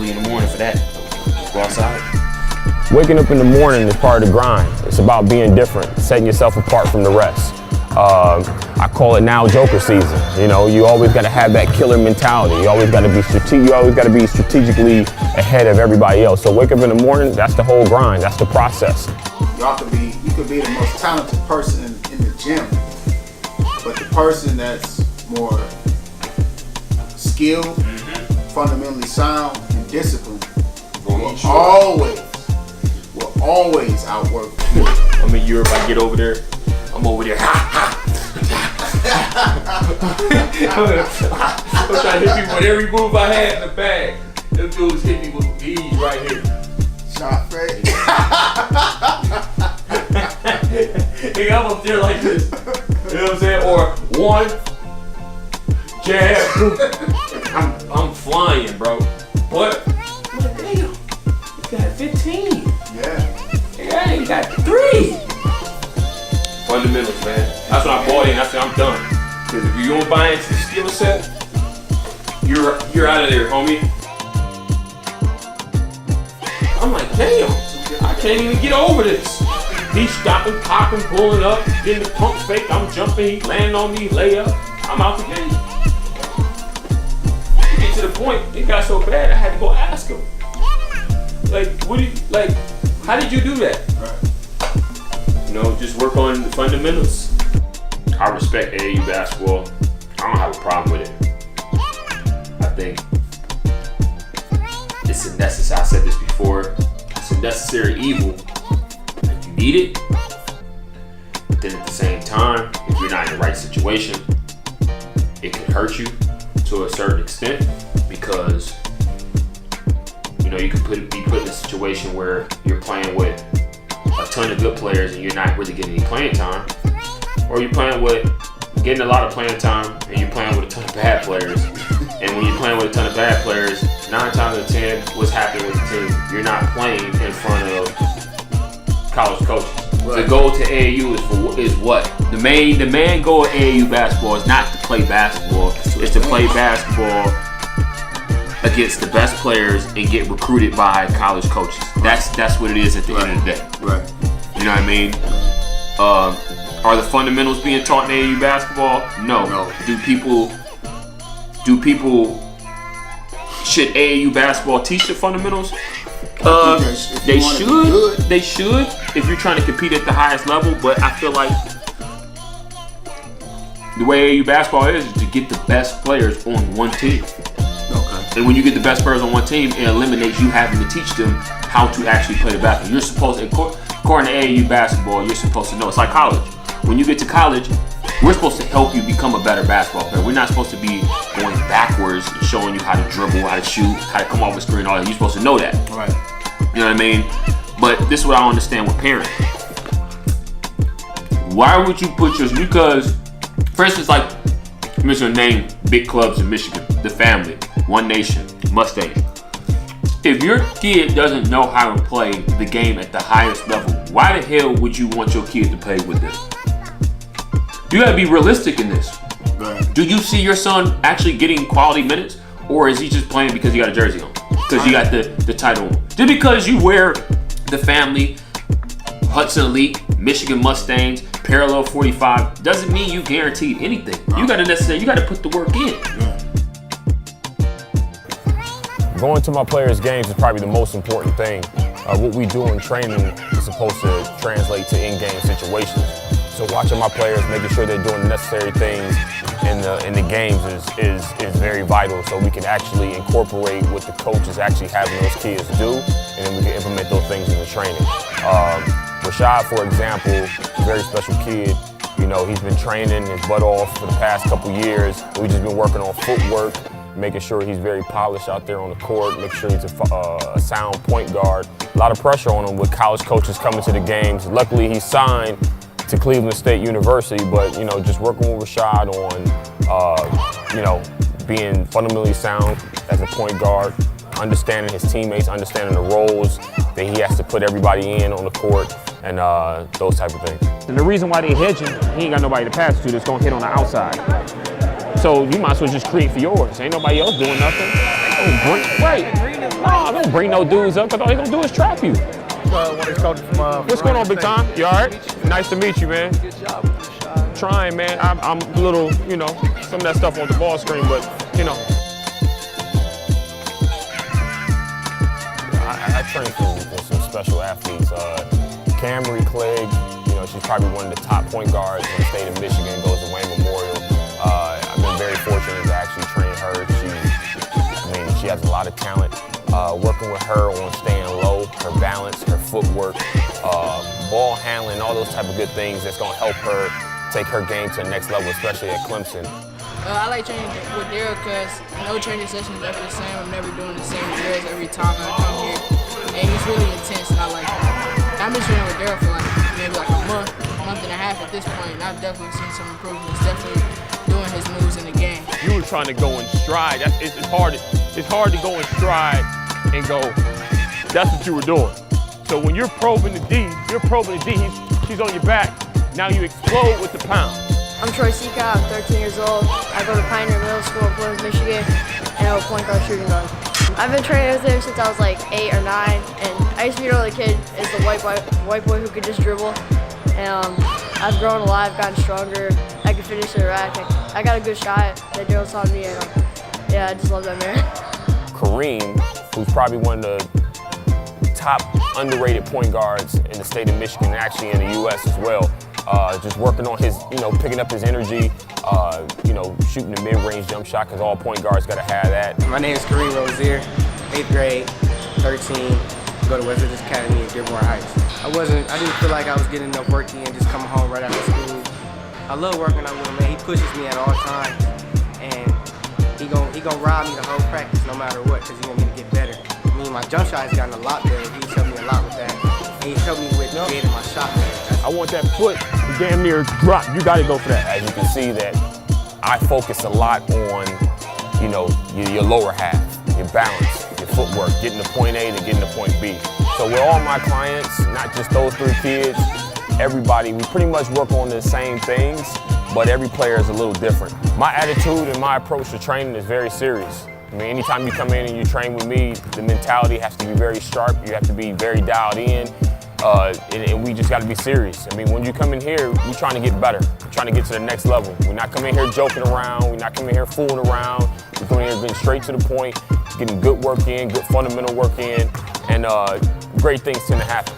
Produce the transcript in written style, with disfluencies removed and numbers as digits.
early in the morning for that. Just go outside. Waking up in the morning is part of the grind. It's about being different, setting yourself apart from the rest. I call it now Joker season. You know, you always got to have that killer mentality. You always got to be strategically ahead of everybody else. So wake up in the morning, that's the whole grind. That's the process. You could be the most talented person in the gym, but the person that's more skilled, fundamentally sound, and disciplined will always outwork you. I'm in Europe, I get over there, I'm over there, I'm trying to hit people with every move I had in the bag. Them dudes hit me with ease right here. Shot fake. Nigga, I'm up there like this. You know what I'm saying? Or one jab. I'm flying, bro. What? Damn. You got 15. Yeah, you got 3. Fundamentals, man. That's when I bought in. I said I'm done. Because if you don't buy into the skill set, you're out of there, homie. I'm like, damn. I can't even get over this. He's stopping, popping, pulling up, getting the pump fake. I'm jumping, he landing on me, layup. I'm out the game. To get to the point, it got so bad I had to go ask him. Like, how did you do that? Right. You know, just work on the fundamentals. I respect AAU basketball. I don't have a problem with it. I think it's a necessary, I said this before, it's a necessary evil. You need it, but then at the same time, if you're not in the right situation, it can hurt you to a certain extent because you know you can be put in a situation where you're playing with a ton of good players and you're not really getting any playing time, or you're playing with getting a lot of playing time and you're playing with a ton of bad players. And when you're playing with a ton of bad players, 9 times out of 10, what's happening with the team? You're not playing in front of college coaches. Right. The goal to AAU is what? The main goal of AAU basketball is not to play basketball. It's to play basketball against the best players and get recruited by college coaches. That's what it is at the end of the day. Right. You know what I mean? Are the fundamentals being taught in AAU basketball? No. Should AAU basketball teach the fundamentals? They should if you're trying to compete at the highest level, but I feel like the way AAU basketball is to get the best players on one team. Okay. And when you get the best players on one team, it eliminates you having to teach them how to actually play the basketball. You're supposed to, according to AAU basketball, you're supposed to know. It's like college. When you get to college, we're supposed to help you become a better basketball player. We're not supposed to be going backwards and showing you how to dribble, how to shoot, how to come off the screen, all that. You're supposed to know that. Right. You know what I mean? But this is what I don't understand with parents. Why would you put yours? Because, for instance, like, I'm just gonna name big clubs in Michigan, the family, One Nation, Mustang. If your kid doesn't know how to play the game at the highest level, why the hell would you want your kid to play with them? You gotta be realistic in this. Right. Do you see your son actually getting quality minutes, or is he just playing because you got a jersey on? Because you got the title on? Just because you wear the family, Hudson Elite, Michigan Mustangs, Parallel 45, doesn't mean you guaranteed anything. You gotta put the work in. Going to my players' games is probably the most important thing. What we do in training is supposed to translate to in-game situations. So watching my players, making sure they're doing the necessary things in the games is very vital, so we can actually incorporate what the coach is actually having those kids do, and then we can implement those things in the training. Rashad, for example, a very special kid. You know, he's been training his butt off for the past couple years. We've just been working on footwork, making sure he's very polished out there on the court, making sure he's a sound point guard. A lot of pressure on him with college coaches coming to the games. Luckily, he's signed to Cleveland State University, but you know, just working with Rashad on, you know, being fundamentally sound as a point guard, understanding his teammates, understanding the roles that he has to put everybody in on the court, and those type of things. And the reason why they hedging, he ain't got nobody to pass to that's gonna hit on the outside. So you might as well just create for yours. Ain't nobody else doing nothing. Oh, right. Nah, don't bring no dudes up, because all they gonna do is trap you. One of his coaches from What's going on, big time? You all right? Nice to meet you, man. Good job with the shot. Trying, man. I'm a little, you know, some of that stuff on the ball screen, but, you know. I train for some special athletes. Camry Clegg, you know, she's probably one of the top point guards in the state of Michigan, goes to Wayne Memorial. I've been very fortunate to actually train her. She has a lot of talent. Working with her on staying low, her balance, her footwork, ball handling, all those type of good things that's gonna help her take her game to the next level, especially at Clemson. I like training with Darryl because no training session is ever the same. I'm never doing the same drills every time I come here. And he's really intense and I like it. I've been training with Darryl for like maybe like a month and a half at this point, and I've definitely seen some improvements, definitely doing his moves in the game. You were trying to go in stride. It's hard to go in stride and go, that's what you were doing. So when you're probing the D, she's on your back, now you explode with the pound. I'm Troy Seacott, I'm 13 years old. I go to Pioneer Middle School in Florence, Michigan, and I'm a point guard shooting guard. I've been training with him since I was like 8 or 9, and I used to be an older kid as the white boy who could just dribble. And I've grown a lot, I've gotten stronger, I can finish the rack. I got a good shot that Darryl taught me, and yeah, I just love that man. Kareem, who's probably one of the top underrated point guards in the state of Michigan, and actually in the U.S. as well. Just working on his, picking up his energy, shooting the mid-range jump shot, because all point guards got to have that. My name is Kareem Rozier, 8th grade, 13, go to West Virginia Academy in Dearborn Heights. I didn't feel like I was getting enough work in, just coming home right after school. I love working out with him, man. He pushes me at all times, and he gonna ride me the whole practice no matter what, because he want me to get better. I mean, my jump shot has gotten a lot better. He's helped me a lot with that. And he's helped me with creating my shot, man. I want that foot to damn near drop. You got to go for that. As you can see that I focus a lot on, your lower half, your balance, your footwork, getting to point A to getting to point B. So with all my clients, not just those 3 kids, everybody, we pretty much work on the same things, but every player is a little different. My attitude and my approach to training is very serious. I mean, anytime you come in and you train with me, the mentality has to be very sharp. You have to be very dialed in, and we just got to be serious. I mean, when you come in here, we're trying to get better. We're trying to get to the next level. We're not coming here joking around. We're not coming here fooling around. We're coming here getting straight to the point, getting good work in, good fundamental work in, and great things tend to happen.